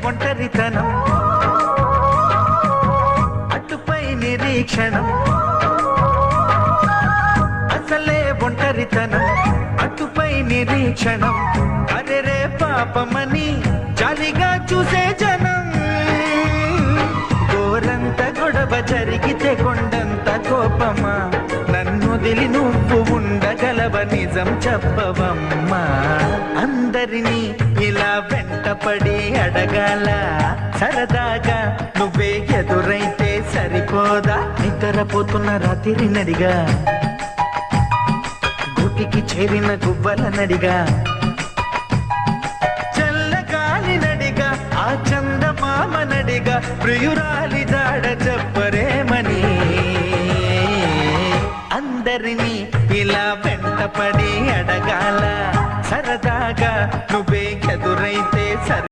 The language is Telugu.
ఒంటరితనం అటుపై నిరీక్షణం అసలే ఒంటరితనం అటుపై నిరీక్షణం అరెరే పాపమని జాలిగా చూసే జనం గోరంత గొడవ జరిగితే కొండంత కోపమా నన్నొదిలి నువ్వు ఉండగలవ నిజం చెప్పవమ్మా అందరినీ ఇలా వెంటపడి అడగాల సరదాగా నువ్వే ఎదురైతే సరిపోదా నిద్రపోతున్న రాత్రి నడిగా గూటికి చేరిన గువ్వల నడిగా చల్లగాలి నడిగా ఆ చందమామ నడిగా ప్రియురాలి జాడ చెప్పరేమని అందరినీ ఇలా వెంటపడి అడగాల సరదాగా నువ్వే ఎదురైతే